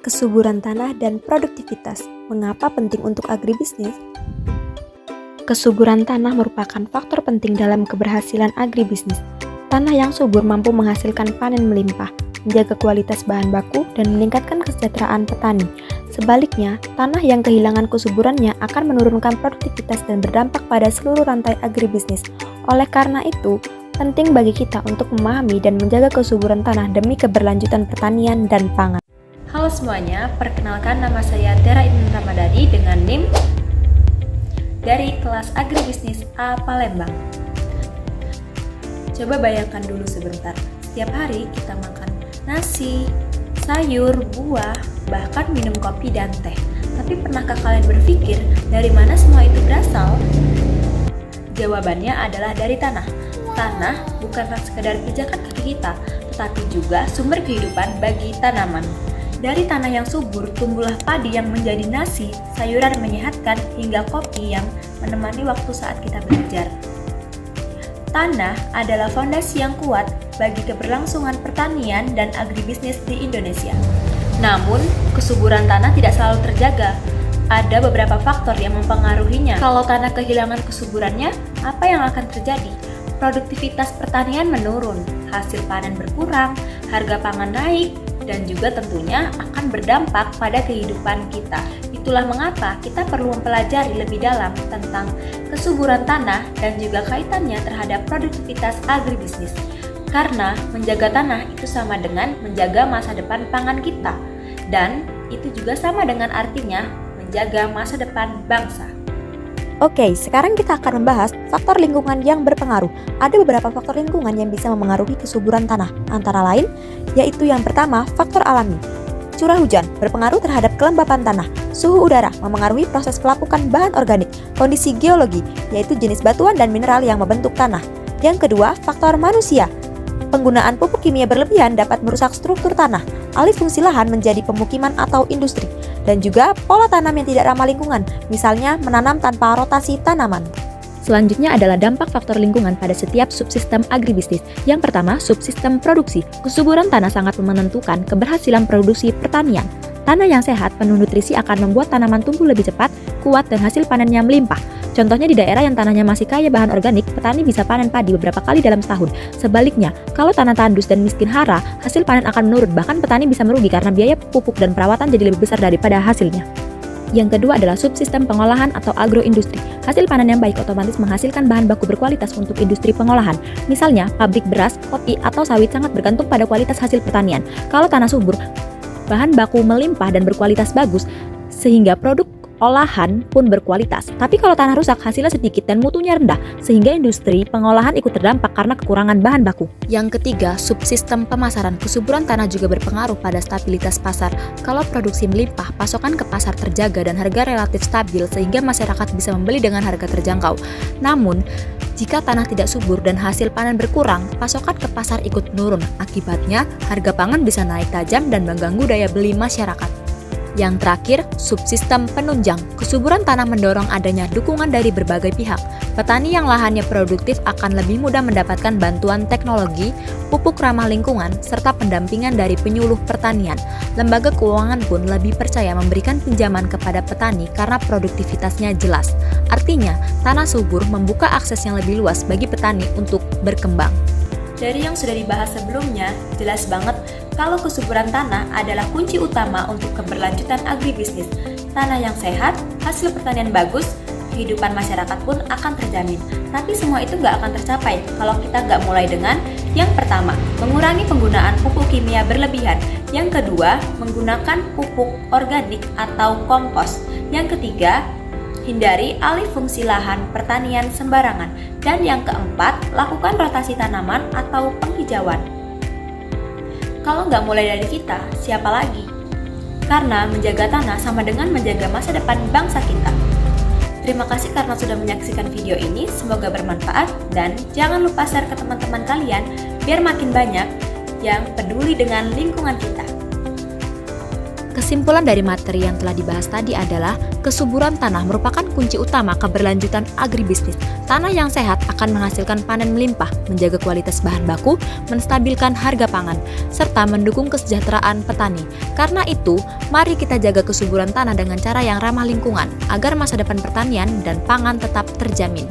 Kesuburan tanah dan produktivitas. Mengapa penting untuk agribisnis? Kesuburan tanah merupakan faktor penting dalam keberhasilan agribisnis. Tanah yang subur mampu menghasilkan panen melimpah, menjaga kualitas bahan baku, dan meningkatkan kesejahteraan petani. Sebaliknya, tanah yang kehilangan kesuburannya akan menurunkan produktivitas dan berdampak pada seluruh rantai agribisnis. Oleh karena itu, penting bagi kita untuk memahami dan menjaga kesuburan tanah demi keberlanjutan pertanian dan pangan. Halo semuanya, perkenalkan nama saya Tera Ibn Ramadhani dengan NIM dari kelas Agribisnis A Palembang. Coba bayangkan dulu sebentar, setiap hari kita makan nasi, sayur, buah, bahkan minum kopi dan teh. Tapi pernahkah kalian berpikir dari mana semua itu berasal? Jawabannya adalah dari tanah. Tanah bukanlah sekedar pijakan kaki kita, tetapi juga sumber kehidupan bagi tanaman. Dari tanah yang subur, tumbuhlah padi yang menjadi nasi, sayuran menyehatkan, hingga kopi yang menemani waktu saat kita belajar. Tanah adalah fondasi yang kuat bagi keberlangsungan pertanian dan agribisnis di Indonesia. Namun, kesuburan tanah tidak selalu terjaga. Ada beberapa faktor yang mempengaruhinya. Kalau tanah kehilangan kesuburannya, apa yang akan terjadi? Produktivitas pertanian menurun, hasil panen berkurang, harga pangan naik, dan juga tentunya akan berdampak pada kehidupan kita. Itulah mengapa kita perlu mempelajari lebih dalam tentang kesuburan tanah dan juga kaitannya terhadap produktivitas agribisnis. Karena menjaga tanah itu sama dengan menjaga masa depan pangan kita, dan itu juga sama dengan artinya menjaga masa depan bangsa. Oke, sekarang kita akan membahas faktor lingkungan yang berpengaruh. Ada beberapa faktor lingkungan yang bisa memengaruhi kesuburan tanah, antara lain yaitu yang pertama, faktor alami. Curah hujan berpengaruh terhadap kelembapan tanah. Suhu udara memengaruhi proses pelapukan bahan organik. Kondisi geologi, yaitu jenis batuan dan mineral yang membentuk tanah. Yang kedua, faktor manusia. Penggunaan pupuk kimia berlebihan dapat merusak struktur tanah, alih fungsi lahan menjadi pemukiman atau industri, dan juga pola tanam yang tidak ramah lingkungan, misalnya menanam tanpa rotasi tanaman. Selanjutnya adalah dampak faktor lingkungan pada setiap subsistem agribisnis. Yang pertama, subsistem produksi. Kesuburan tanah sangat menentukan keberhasilan produksi pertanian. Tanah yang sehat penuh nutrisi akan membuat tanaman tumbuh lebih cepat, kuat, dan hasil panennya melimpah. Contohnya di daerah yang tanahnya masih kaya bahan organik, petani bisa panen padi beberapa kali dalam setahun. Sebaliknya, kalau tanah tandus dan miskin hara, hasil panen akan menurun, bahkan petani bisa merugi karena biaya pupuk dan perawatan jadi lebih besar daripada hasilnya. Yang kedua adalah subsistem pengolahan atau agroindustri. Hasil panen yang baik otomatis menghasilkan bahan baku berkualitas untuk industri pengolahan. Misalnya, pabrik beras, kopi, atau sawit sangat bergantung pada kualitas hasil pertanian. Kalau tanah subur, bahan baku melimpah dan berkualitas bagus, sehingga produk olahan pun berkualitas. Tapi kalau tanah rusak, hasilnya sedikit dan mutunya rendah, sehingga industri pengolahan ikut terdampak karena kekurangan bahan baku. Yang ketiga, subsistem pemasaran. Kesuburan tanah juga berpengaruh pada stabilitas pasar. Kalau produksi melimpah, pasokan ke pasar terjaga dan harga relatif stabil, sehingga masyarakat bisa membeli dengan harga terjangkau. Namun, jika tanah tidak subur dan hasil panen berkurang, pasokan ke pasar ikut menurun. Akibatnya, harga pangan bisa naik tajam dan mengganggu daya beli masyarakat. Yang terakhir, subsistem penunjang. Kesuburan tanah mendorong adanya dukungan dari berbagai pihak. Petani yang lahannya produktif akan lebih mudah mendapatkan bantuan teknologi, pupuk ramah lingkungan, serta pendampingan dari penyuluh pertanian. Lembaga keuangan pun lebih percaya memberikan pinjaman kepada petani karena produktivitasnya jelas. Artinya, tanah subur membuka akses yang lebih luas bagi petani untuk berkembang. Dari yang sudah dibahas sebelumnya, jelas banget kalau kesuburan tanah adalah kunci utama untuk keberlanjutan agribisnis. Tanah yang sehat, hasil pertanian bagus, kehidupan masyarakat pun akan terjamin. Tapi semua itu nggak akan tercapai kalau kita nggak mulai dengan yang pertama, mengurangi penggunaan pupuk kimia berlebihan. Yang kedua, menggunakan pupuk organik atau kompos. Yang ketiga, hindari alih fungsi lahan pertanian sembarangan. Dan yang keempat, lakukan rotasi tanaman atau penghijauan. Kalau nggak mulai dari kita, siapa lagi? Karena menjaga tanah sama dengan menjaga masa depan bangsa kita. Terima kasih karena sudah menyaksikan video ini, semoga bermanfaat. Dan jangan lupa share ke teman-teman kalian, biar makin banyak yang peduli dengan lingkungan kita. Kesimpulan dari materi yang telah dibahas tadi adalah kesuburan tanah merupakan kunci utama keberlanjutan agribisnis. Tanah yang sehat akan menghasilkan panen melimpah, menjaga kualitas bahan baku, menstabilkan harga pangan, serta mendukung kesejahteraan petani. Karena itu, mari kita jaga kesuburan tanah dengan cara yang ramah lingkungan, agar masa depan pertanian dan pangan tetap terjamin.